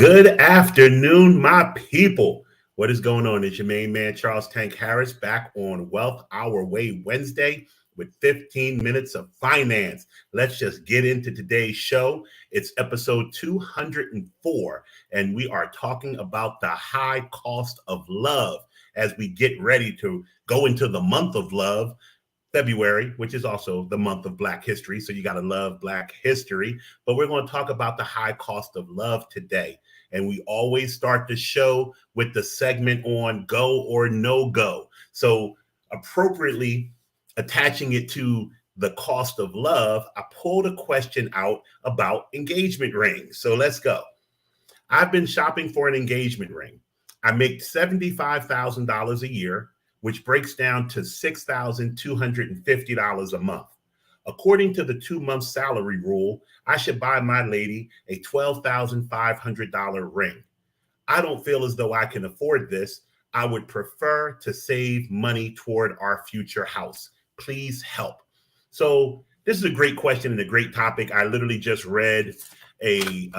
Good afternoon, my people. What is going on? It's your main man, Charles Tank Harris, back on Wealth Our Way Wednesday with 15 minutes of finance. Let's just get into today's show. It's episode 204, and we are talking about the high cost of love as we get ready to go into the month of love. February, which is also the month of Black history. So you got to love Black history. But we're going to talk about the high cost of love today. And we always start the show with the segment on go or no go. So appropriately attaching it to the cost of love, I pulled a question out about engagement rings. So let's go. I've been shopping for an engagement ring. I make $75,000 a year, which breaks down to $6,250 a month. According to the 2-month salary rule, I should buy my lady a $12,500 ring. I don't feel as though I can afford this. I would prefer to save money toward our future house. Please help. So this is a great question and a great topic. I literally just read a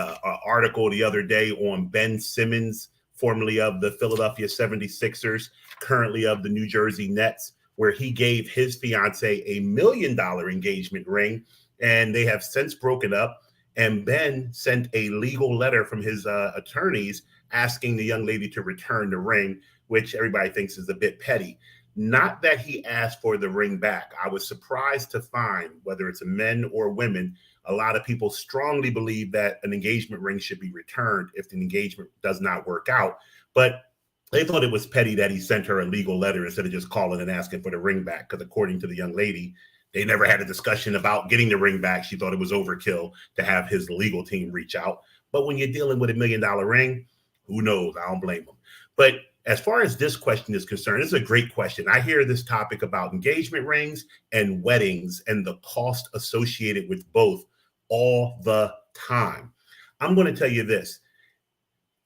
article the other day on Ben Simmons, formerly of the Philadelphia 76ers, currently of the New Jersey Nets, where he gave his fiance $1 million engagement ring, and they have since broken up. And Ben sent a legal letter from his attorneys asking the young lady to return the ring, which everybody thinks is a bit petty. Not that he asked for the ring back. I was surprised to find, whether it's men or women, a lot of people strongly believe that an engagement ring should be returned if the engagement does not work out. But they thought it was petty that he sent her a legal letter instead of just calling and asking for the ring back, because according to the young lady, they never had a discussion about getting the ring back. She thought it was overkill to have his legal team reach out. But when you're dealing with $1 million ring, who knows? I don't blame them. But as far as this question is concerned, it's a great question. I hear this topic about engagement rings and weddings and the cost associated with both all the time. I'm going to tell you this.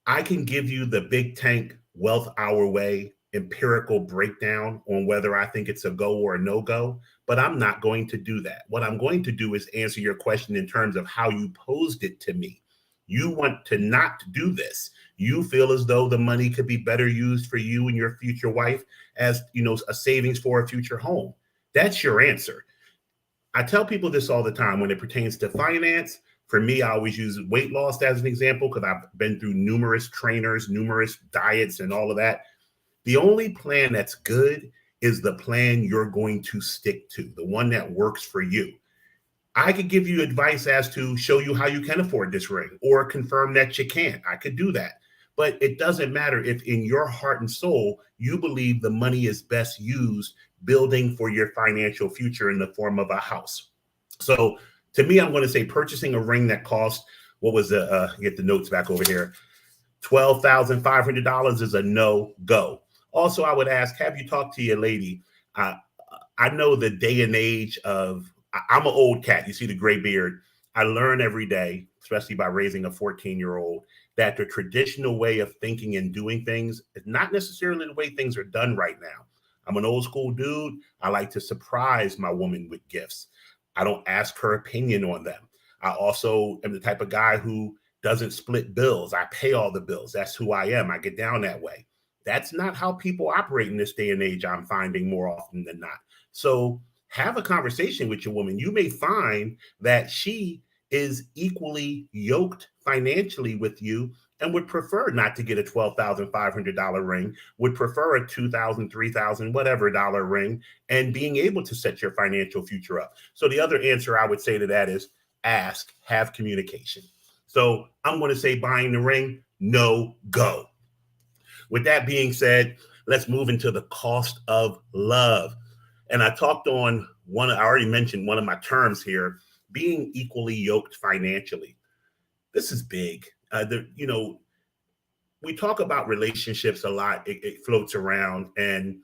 I can give you the Big Tank Wealth Our Way empirical breakdown on whether I think it's a go or a no-go, but I'm not going to do that. What I'm going to do is answer your question in terms of how you posed it to me. You want to not do this. You feel as though the money could be better used for you and your future wife as, a savings for a future home. That's your answer. I tell people this all the time when it pertains to finance. For me, I always use weight loss as an example because I've been through numerous trainers, numerous diets and all of that. The only plan that's good is the plan you're going to stick to, the one that works for you. I could give you advice as to show you how you can afford this ring or confirm that you can't. I could do that. But it doesn't matter if in your heart and soul, you believe the money is best used building for your financial future in the form of a house. So to me, I'm going to say purchasing a ring that costs, get the notes back over here, $12,500 is a no-go. Also, I would ask, have you talked to your lady? I know the day and age of, I'm an old cat. You see the gray beard. I learn every day, especially by raising a 14-year-old, that the traditional way of thinking and doing things is not necessarily the way things are done right now. I'm an old school dude. I like to surprise my woman with gifts. I don't ask her opinion on them. I also am the type of guy who doesn't split bills. I pay all the bills. That's who I am. I get down that way. That's not how people operate in this day and age, I'm finding more often than not. So have a conversation with your woman. You may find that she is equally yoked financially with you and would prefer not to get a $12,500 ring, would prefer a $2,000, $3,000, whatever dollar ring, and being able to set your financial future up. So the other answer I would say to that is ask, have communication. So I'm going to say buying the ring, no go. With that being said, let's move into the cost of love. And I already mentioned one of my terms here, being equally yoked financially. This is big. We talk about relationships a lot. It floats around, and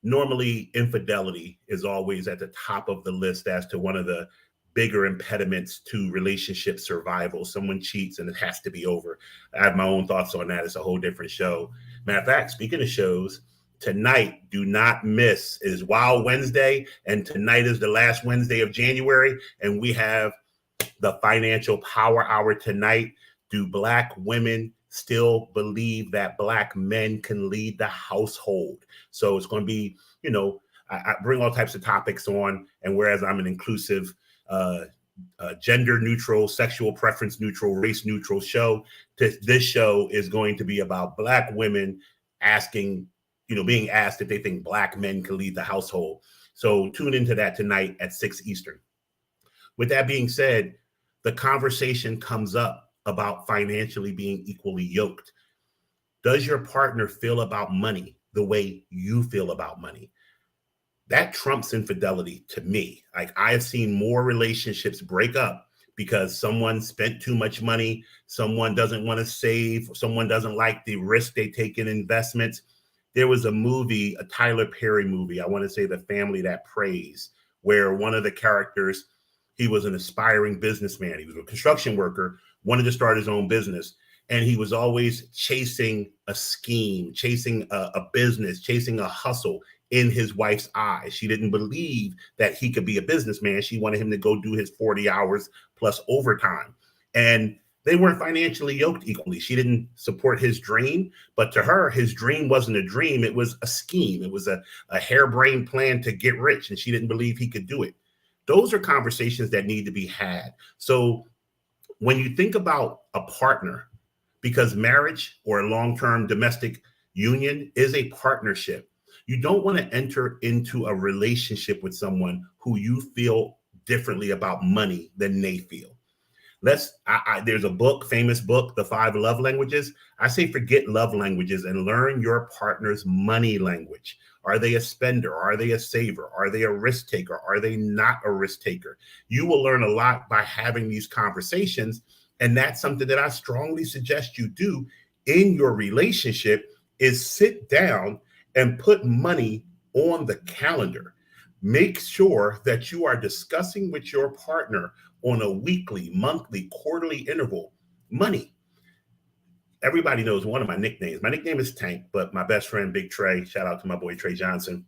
normally infidelity is always at the top of the list as to one of the bigger impediments to relationship survival. Someone cheats and it has to be over. I have my own thoughts on that. It's a whole different show. Matter of fact, speaking of shows, tonight, do not miss, is Wild Wednesday, and tonight is the last Wednesday of January, and we have the Financial Power Hour tonight. Do Black women still believe that Black men can lead the household. So it's going to be, I bring all types of topics on, and whereas I'm an inclusive, gender neutral, sexual preference neutral, race neutral show, this show is going to be about Black women asking, being asked if they think Black men can lead the household. So tune into that tonight at 6 Eastern. With that being said, the conversation comes up about financially being equally yoked. Does your partner feel about money the way you feel about money? That trumps infidelity to me. Like, I have seen more relationships break up because someone spent too much money, someone doesn't want to save, someone doesn't like the risk they take in investments. There was a movie, a Tyler Perry movie, I want to say The Family That Prays, where one of the characters, he was an aspiring businessman. He was a construction worker, wanted to start his own business. And he was always chasing a scheme, chasing a business, chasing a hustle in his wife's eyes. She didn't believe that he could be a businessman. She wanted him to go do his 40 hours plus overtime. And they weren't financially yoked equally. She didn't support his dream, but to her, his dream wasn't a dream. It was a scheme. It was a harebrained plan to get rich, and she didn't believe he could do it. Those are conversations that need to be had. So when you think about a partner, because marriage or a long-term domestic union is a partnership, you don't want to enter into a relationship with someone who you feel differently about money than they feel. There's a book, famous book, The 5 Love Languages. I say forget love languages and learn your partner's money language. Are they a spender? Are they a saver? Are they a risk taker? Are they not a risk taker? You will learn a lot by having these conversations. And that's something that I strongly suggest you do in your relationship, is sit down and put money on the calendar. Make sure that you are discussing with your partner on a weekly, monthly, quarterly interval money. Everybody knows one of my nicknames. My nickname is Tank, but my best friend, Big Trey, shout out to my boy Trey Johnson,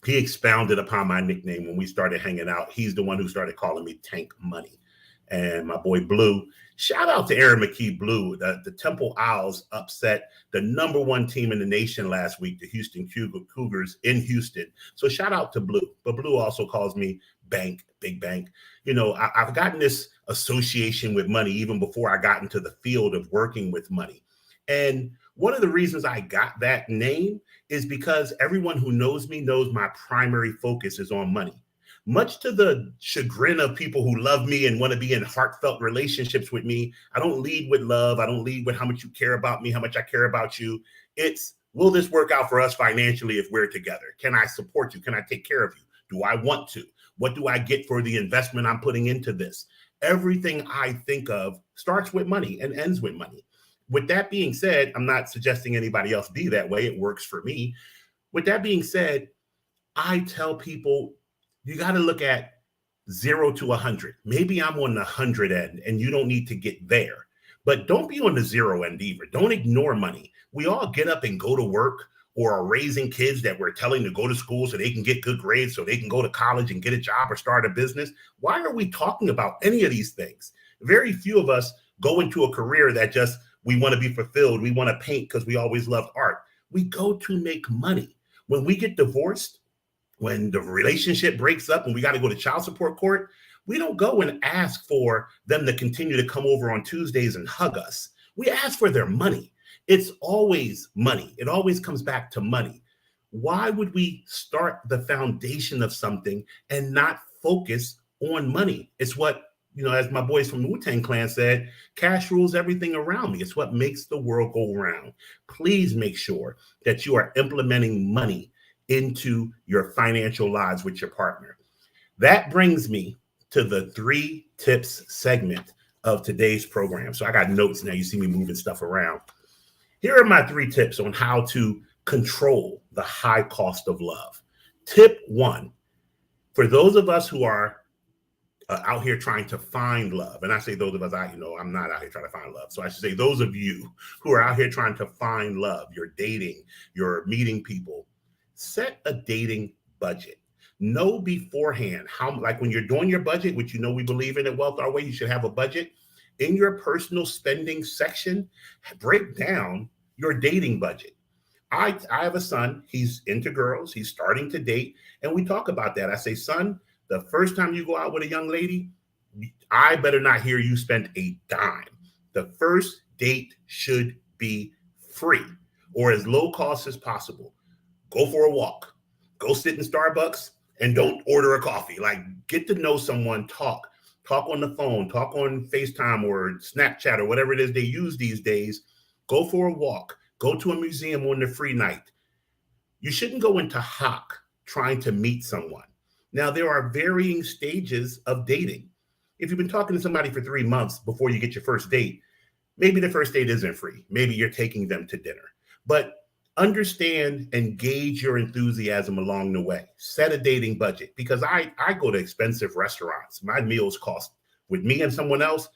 he expounded upon my nickname when we started hanging out. He's the one who started calling me Tank Money. And my boy Blue, shout out to Aaron McKee Blue. The Temple Owls upset the number 1 team in the nation last week, the Houston Cougars in Houston. So shout out to Blue. But Blue also calls me Bank, Big Bank. I've gotten this association with money even before I got into the field of working with money. And one of the reasons I got that name is because everyone who knows me knows my primary focus is on money. Much to the chagrin of people who love me and want to be in heartfelt relationships with me, I don't lead with love. I don't lead with how much you care about me, how much I care about you. It's, will this work out for us financially if we're together? Can I support you? Can I take care of you? Do I want to? What do I get for the investment I'm putting into this? Everything I think of starts with money and ends with money. With that being said, I'm not suggesting anybody else be that way. It works for me. With that being said, I tell people, you got to look at 0 to 100. Maybe I'm on the 100 end and you don't need to get there, but don't be on the 0 end either. Don't ignore money. We all get up and go to work, or are raising kids that we're telling to go to school so they can get good grades, so they can go to college and get a job or start a business. Why are we talking about any of these things? Very few of us go into a career that just, we want to be fulfilled. We want to paint because we always loved art. We go to make money. When we get divorced, when the relationship breaks up and we got to go to child support court, we don't go and ask for them to continue to come over on Tuesdays and hug us. We ask for their money. It's always money. It always comes back to money. Why would we start the foundation of something and not focus on money? It's what, as my boys from the Wu-Tang Clan said, cash rules everything around me. It's what makes the world go round. Please make sure that you are implementing money into your financial lives with your partner. That brings me to the 3 tips segment of today's program. So I got notes now. You see me moving stuff around. Here are my 3 tips on how to control the high cost of love. Tip 1, for those of us who are out here trying to find love, and I say those of us, I'm not out here trying to find love. So I should say those of you who are out here trying to find love, you're dating, you're meeting people, set a dating budget. Know beforehand how, like when you're doing your budget, which we believe in at Wealth Our Way, you should have a budget. In your personal spending section, break down your dating budget. I have a son. He's into girls. He's starting to date. And we talk about that. I say, son, the first time you go out with a young lady, I better not hear you spend a dime. The first date should be free or as low cost as possible. Go for a walk. Go sit in Starbucks and don't order a coffee. Like, get to know someone, talk on the phone, talk on FaceTime or Snapchat or whatever it is they use these days. Go for a walk. Go to a museum on the free night. You shouldn't go into hock trying to meet someone. Now, there are varying stages of dating. If you've been talking to somebody for 3 months before you get your first date, maybe the first date isn't free. Maybe you're taking them to dinner. But understand and gauge your enthusiasm along the way. Set a dating budget, because I go to expensive restaurants. My meals cost, with me and someone else,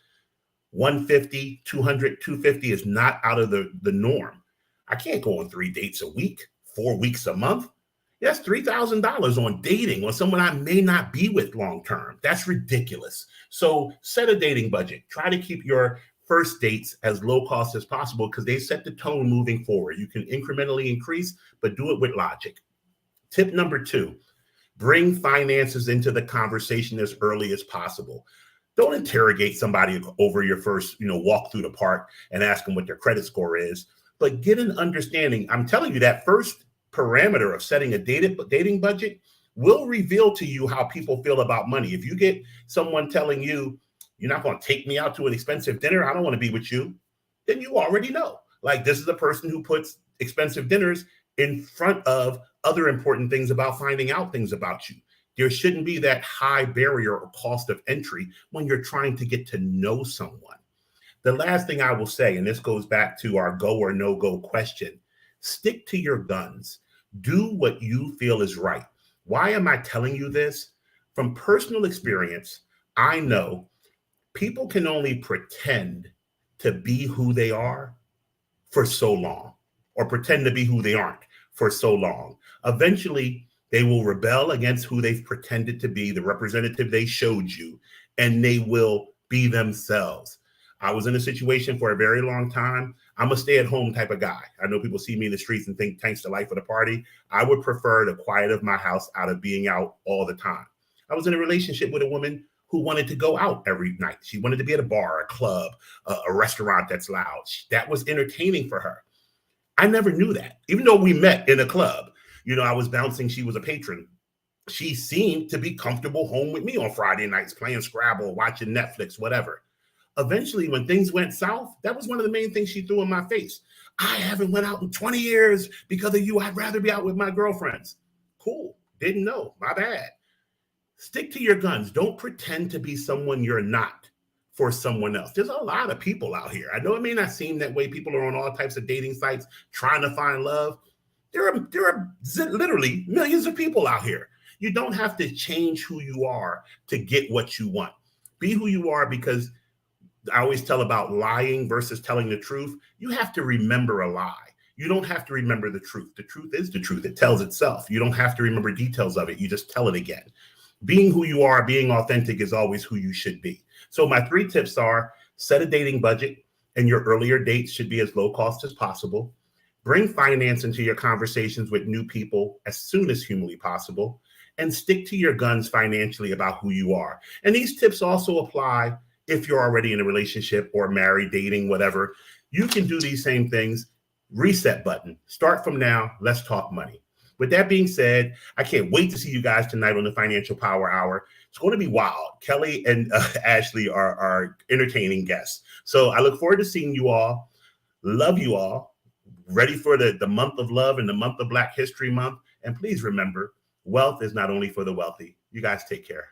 $150, $200, $250 is not out of the norm. I can't go on 3 dates a week, 4 weeks a month. That's $3,000 on dating on someone I may not be with long term. That's ridiculous. So set a dating budget. Try to keep your first dates as low cost as possible, because they set the tone moving forward. You can incrementally increase, but do it with logic. Tip number 2, bring finances into the conversation as early as possible. Don't interrogate somebody over your first, walk through the park and ask them what their credit score is, but get an understanding. I'm telling you, that first parameter of setting a dating budget will reveal to you how people feel about money. If you get someone telling you, you're not going to take me out to an expensive dinner, I don't want to be with you, then you already know. Like, this is a person who puts expensive dinners in front of other important things about finding out things about you. There shouldn't be that high barrier or cost of entry when you're trying to get to know someone. The last thing I will say, and this goes back to our go or no go question, stick to your guns. Do what you feel is right. Why am I telling you this? From personal experience, I know people can only pretend to be who they are for so long, or pretend to be who they aren't for so long. Eventually, they will rebel against who they've pretended to be, the representative they showed you, and they will be themselves. I was in a situation for a very long time. I'm a stay-at-home type of guy. I know people see me in the streets and think thanks to life of the party. I would prefer the quiet of my house out of being out all the time. I was in a relationship with a woman who wanted to go out every night. She wanted to be at a bar, a club, a restaurant that's loud. That was entertaining for her. I never knew that. Even though we met in a club, I was bouncing, she was a patron. She seemed to be comfortable home with me on Friday nights, playing Scrabble, watching Netflix, whatever. Eventually, when things went south, that was one of the main things she threw in my face. I haven't went out in 20 years because of you. I'd rather be out with my girlfriends. Cool. Didn't know. My bad. Stick to your guns. Don't pretend to be someone you're not for someone else. There's a lot of people out here. I know it may not seem that way. People are on all types of dating sites trying to find love. There are literally millions of people out here. You don't have to change who you are to get what you want. Be who you are, because I always tell about lying versus telling the truth. You have to remember a lie. You don't have to remember the truth. The truth is the truth. It tells itself. You don't have to remember details of it. You just tell it again. Being who you are, being authentic is always who you should be. So my 3 tips are: set a dating budget, and your earlier dates should be as low cost as possible. Bring finance into your conversations with new people as soon as humanly possible, and stick to your guns financially about who you are. And these tips also apply if you're already in a relationship or married, dating, whatever. You can do these same things. Reset button. Start from now. Let's talk money. With that being said, I can't wait to see you guys tonight on the Financial Power Hour. It's going to be wild. Kelly and Ashley are entertaining guests. So I look forward to seeing you all. Love you all. Ready for the month of love and the month of Black History Month. And please remember, wealth is not only for the wealthy. You guys take care.